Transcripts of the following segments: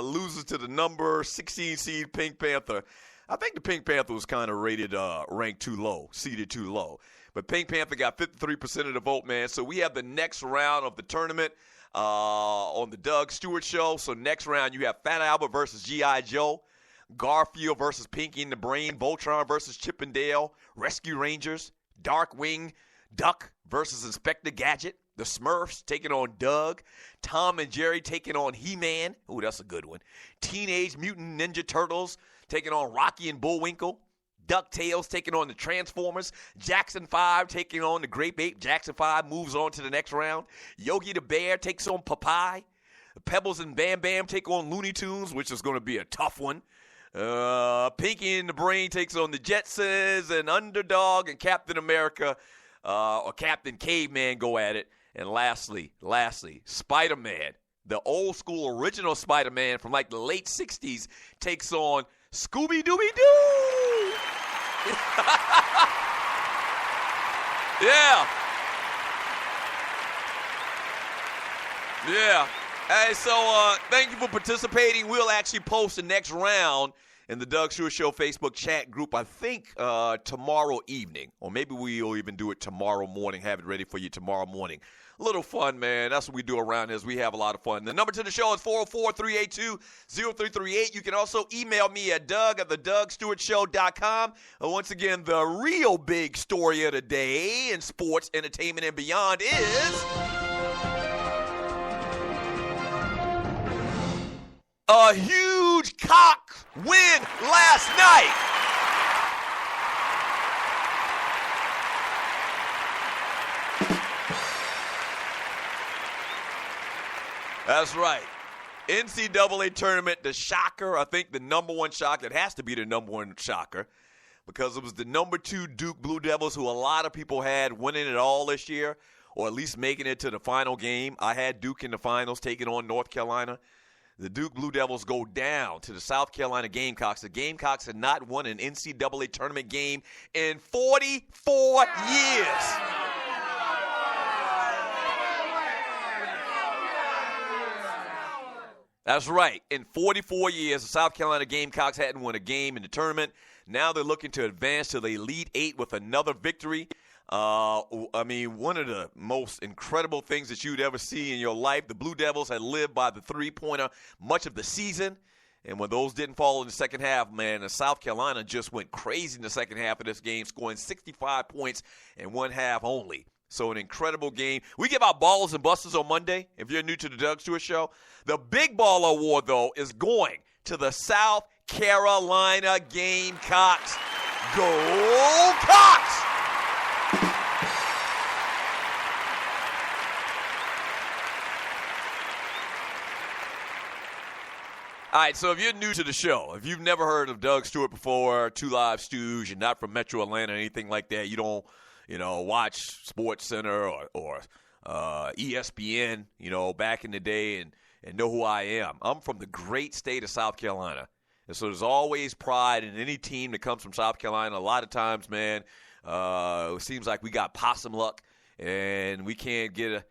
loses to the number 16 seed Pink Panther. I think the Pink Panther was kind of rated, ranked too low, seeded too low. But Pink Panther got 53% of the vote, man. So we have the next round of the tournament on the Doug Stewart Show. So next round you have Fat Albert versus G.I. Joe, Garfield versus Pinky and the Brain, Voltron versus Chip and Dale, Rescue Rangers, Darkwing Duck versus Inspector Gadget, the Smurfs taking on Doug, Tom and Jerry taking on He-Man. Ooh, that's a good one. Teenage Mutant Ninja Turtles taking on Rocky and Bullwinkle. DuckTales taking on the Transformers. Jackson 5 taking on the Grape Ape. Jackson 5 moves on to the next round. Yogi the Bear takes on Popeye. Pebbles and Bam Bam take on Looney Tunes, which is going to be a tough one. Pinky and the Brain takes on the Jetsons, and Underdog and Captain America or Captain Caveman go at it. And lastly, Spider-Man, the old school original Spider-Man from like the late 60s, takes on Scooby-Dooby-Doo! Yeah. Hey, so thank you for participating. We'll actually post the next round in the Doug Stewart Show Facebook chat group, I think tomorrow evening. Or maybe we'll even do it tomorrow morning, have it ready for you tomorrow morning. A little fun, man. That's what we do around here is we have a lot of fun. The number to the show is 404-382-0338. You can also email me at doug@thedougstewartshow.com. Once again, the real big story of the day in sports, entertainment, and beyond is a huge cock win last night. That's right. NCAA Tournament, the shocker, I think the number one shocker. It has to be the number one shocker because it was the number 2 Duke Blue Devils who a lot of people had winning it all this year or at least making it to the final game. I had Duke in the finals taking on North Carolina. The Duke Blue Devils go down to the South Carolina Gamecocks. The Gamecocks had not won an NCAA Tournament game in 44 years. That's right. In 44 years, the South Carolina Gamecocks hadn't won a game in the tournament. Now they're looking to advance to the Elite Eight with another victory. I mean, one of the most incredible things that you'd ever see in your life. The Blue Devils had lived by the three-pointer much of the season. And when those didn't fall in the second half, man, South Carolina just went crazy in the second half of this game, scoring 65 points in one half only. So an incredible game. We give out Ballers and Busters on Monday, if you're new to the Doug Stewart Show. The Big Baller Award, though, is going to the South Carolina Gamecocks. Go Cox! All right, so if you're new to the show, if you've never heard of Doug Stewart before, Two Live Stews, you're not from Metro Atlanta or anything like that, you don't, watch Sports Center or ESPN, back in the day and know who I am. I'm from the great state of South Carolina. And so there's always pride in any team that comes from South Carolina. A lot of times, man, it seems like we got possum luck and we can't get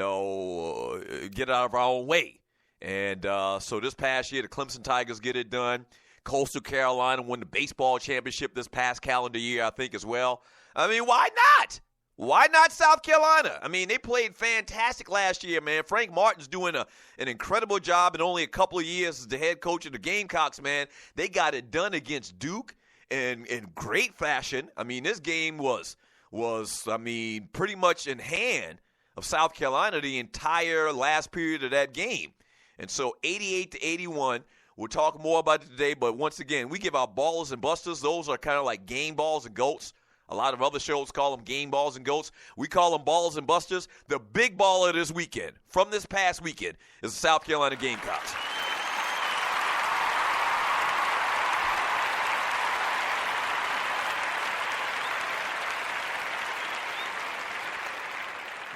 out of our own way. And so this past year, the Clemson Tigers get it done. Coastal Carolina won the baseball championship this past calendar year, I think, as well. I mean, why not? Why not South Carolina? I mean, they played fantastic last year, man. Frank Martin's doing an incredible job in only a couple of years as the head coach of the Gamecocks, man. They got it done against Duke in great fashion. I mean, this game was pretty much in hand of South Carolina the entire last period of that game. And so 88-81, we'll talk more about it today, but once again, we give out Ballers and Busters. Those are kind of like game balls and goats. A lot of other shows call them game balls and goats. We call them Ballers and Busters. The big baller this weekend, from this past weekend, is the South Carolina Gamecocks.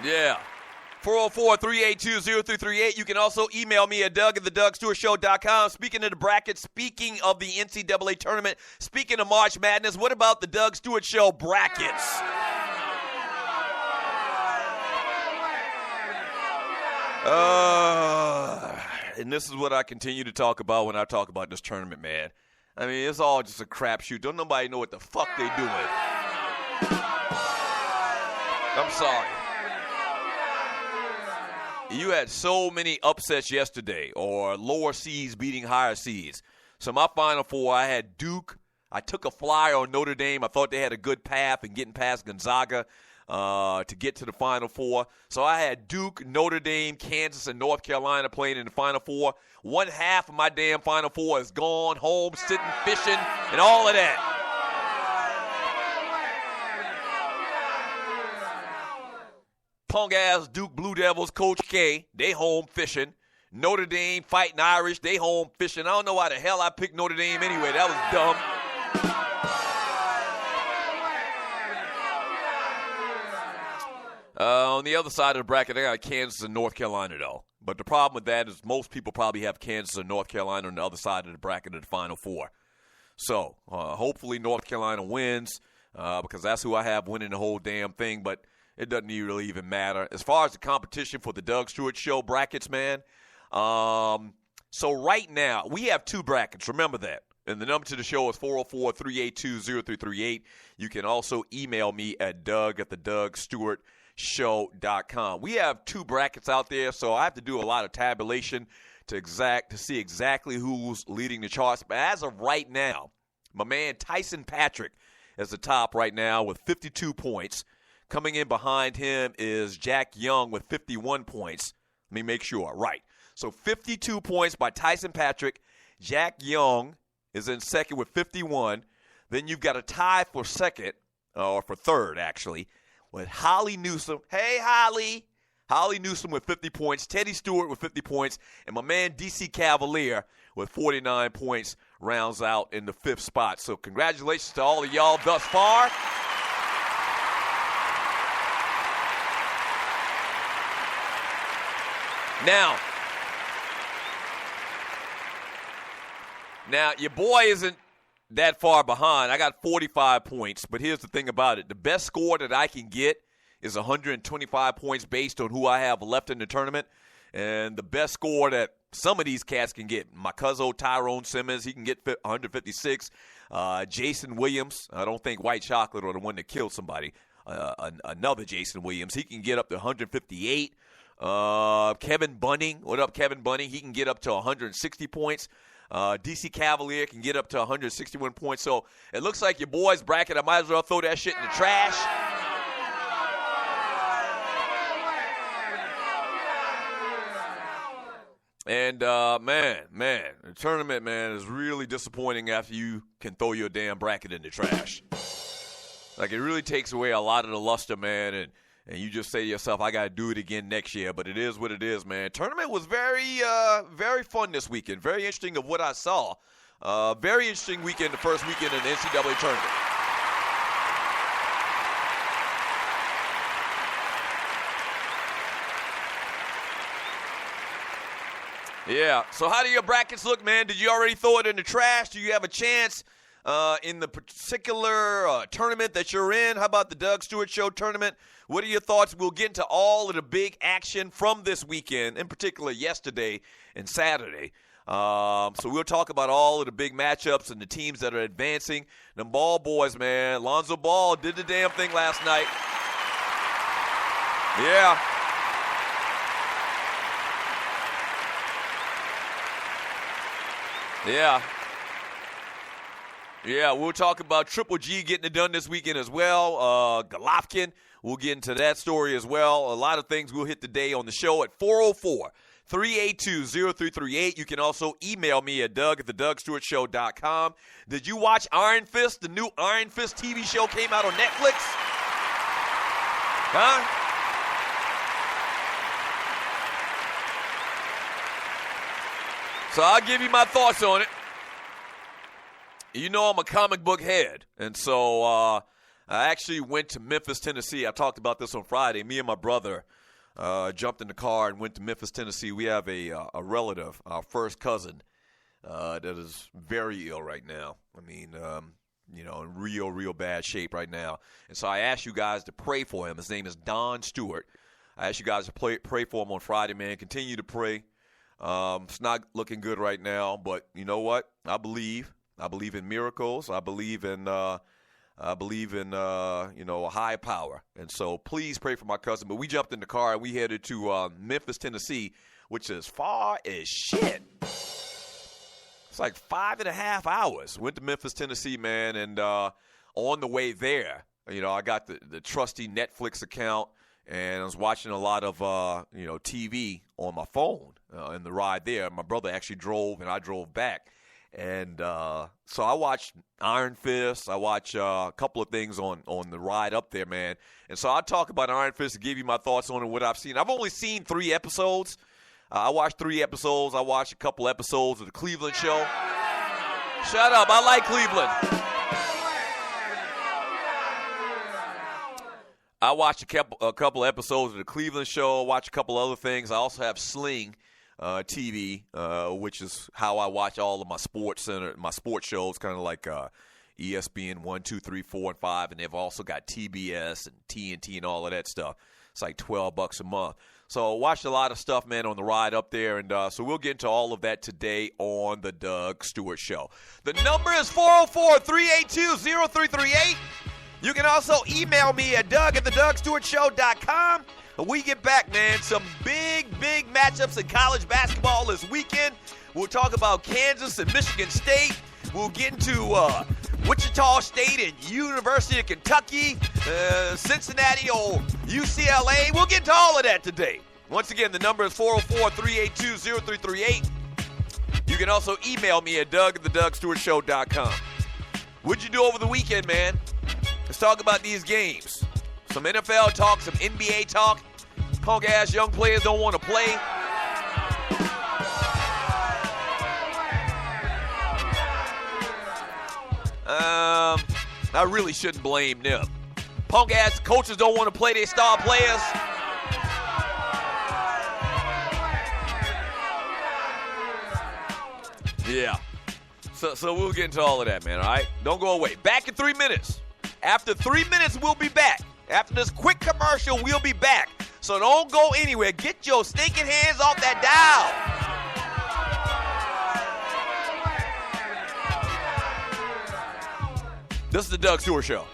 Yeah. 404-382-0338. You can also email me at doug@thedougstewartshow.com. Speaking of the brackets, speaking of the NCAA Tournament, speaking of March Madness, what about the Doug Stewart Show brackets? and this is what I continue to talk about when I talk about this tournament, man. I mean, it's all just a crapshoot. Don't nobody know what the fuck they doing. I'm sorry. You had so many upsets yesterday, or lower seeds beating higher seeds. So my Final Four, I had Duke. I took a flyer on Notre Dame. I thought they had a good path in getting past Gonzaga to get to the Final Four. So I had Duke, Notre Dame, Kansas, and North Carolina playing in the Final Four. One half of my damn Final Four is gone, home, sitting, fishing, and all of that. Punk-ass Duke Blue Devils, Coach K, they home fishing. Notre Dame fighting Irish, they home fishing. I don't know why the hell I picked Notre Dame anyway. That was dumb. On the other side of the bracket, I got Kansas and North Carolina, though. But the problem with that is most people probably have Kansas and North Carolina on the other side of the bracket of the Final Four. So hopefully North Carolina wins because that's who I have winning the whole damn thing. But it doesn't really even matter. As far as the competition for the Doug Stewart Show brackets, man, so right now we have two brackets. Remember that. And the number to the show is 404-382-0338. You can also email me at doug@thedougstewartshow.com. We have two brackets out there, so I have to do a lot of tabulation to see exactly who's leading the charts. But as of right now, my man Tyson Patrick is the top right now with 52 points. Coming in behind him is Jack Young with 51 points. Let me make sure. Right. So 52 points by Tyson Patrick. Jack Young is in second with 51. Then you've got a tie for second, or for third, actually, with Holly Newsom. Hey, Holly. Holly Newsom with 50 points. Teddy Stewart with 50 points. And my man DC Cavalier with 49 points rounds out in the fifth spot. So congratulations to all of y'all thus far. Now, your boy isn't that far behind. I got 45 points, but here's the thing about it. The best score that I can get is 125 points based on who I have left in the tournament. And the best score that some of these cats can get, my cousin Tyrone Simmons, he can get 156. Jason Williams, I don't think White Chocolate or the one that killed somebody, another Jason Williams, he can get up to 158. Kevin Bunning, what up, Kevin Bunning? He can get up to 160 points. DC Cavalier can get up to 161 points. So it looks like your boy's bracket. I might as well throw that shit in the trash. And, man, the tournament, man, is really disappointing after you can throw your damn bracket in the trash. Like, it really takes away a lot of the luster, man, and you just say to yourself, I got to do it again next year. But it is what it is, man. Tournament was very, very fun this weekend. Very interesting of what I saw. Very interesting weekend, the first weekend in the NCAA Tournament. Yeah. So how do your brackets look, man? Did you already throw it in the trash? Do you have a chance in the particular tournament that you're in? How about the Doug Stewart Show tournament? What are your thoughts? We'll get into all of the big action from this weekend, in particular yesterday and Saturday. So we'll talk about all of the big matchups and the teams that are advancing. Them Ball boys, man. Lonzo Ball did the damn thing last night. Yeah. Yeah, we'll talk about Triple G getting it done this weekend as well. Golovkin, we'll get into that story as well. A lot of things we'll hit today on the show at 404-382-0338. You can also email me at doug@thedougstewartshow.com. Did you watch Iron Fist? The new Iron Fist TV show came out on Netflix. Huh? So I'll give you my thoughts on it. You know I'm a comic book head, and so I actually went to Memphis, Tennessee. I talked about this on Friday. Me and my brother jumped in the car and went to Memphis, Tennessee. We have a relative, our first cousin, that is very ill right now. I mean, in real bad shape right now. And so I asked you guys to pray for him. His name is Don Stewart. I asked you guys to pray for him on Friday, man. Continue to pray. It's not looking good right now, but you know what? I believe in miracles. I believe in a high power. And so please pray for my cousin. But we jumped in the car and we headed to Memphis, Tennessee, which is far as shit. It's like 5.5 hours. Went to Memphis, Tennessee, man, and on the way there, I got the trusty Netflix account, and I was watching a lot of TV on my phone in the ride there. My brother actually drove, and I drove back. And so I watched Iron Fist. I watched a couple of things on the ride up there, man. And so I'll talk about Iron Fist and give you my thoughts on it, what I've seen. I've only seen 3 episodes. I watched 3 episodes. I watched a couple episodes of the Cleveland show. Shut up. I like Cleveland. I watched a couple episodes of the Cleveland show. Watched a couple other things. I also have Sling TV, which is how I watch all of my sports shows, kind of like ESPN 1, 2, 3, 4, and 5, and they've also got TBS and TNT and all of that stuff. It's like $12 a month. So watched a lot of stuff, man, on the ride up there, and so we'll get into all of that today on the Doug Stewart Show. The number is 404-382-0338. You can also email me at doug@thedougstewartshow.com. When we get back, man, some big matchups in college basketball this weekend. We'll talk about Kansas and Michigan State. We'll get into Wichita State and University of Kentucky, Cincinnati or UCLA. We'll get into all of that today. Once again, the number is 404-382-0338. You can also email me at doug@thedougstewartshow.com. What'd you do over the weekend, man? Let's talk about these games. Some NFL talk, some NBA talk. Punk-ass young players don't want to play. I really shouldn't blame them. Punk-ass coaches don't want to play their star players. Yeah. So we'll get into all of that, man, all right? Don't go away. Back in 3 minutes. After 3 minutes, we'll be back. After this quick commercial, we'll be back. So don't go anywhere. Get your stinking hands off that dial. This is the Doug Stewart Show.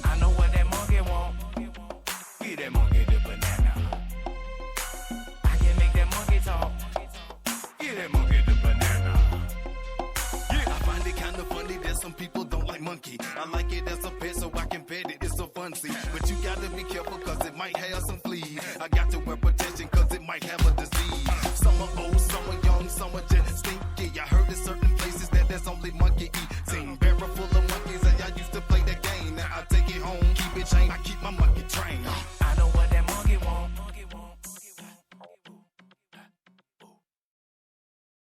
I know what that monkey want. Get that monkey.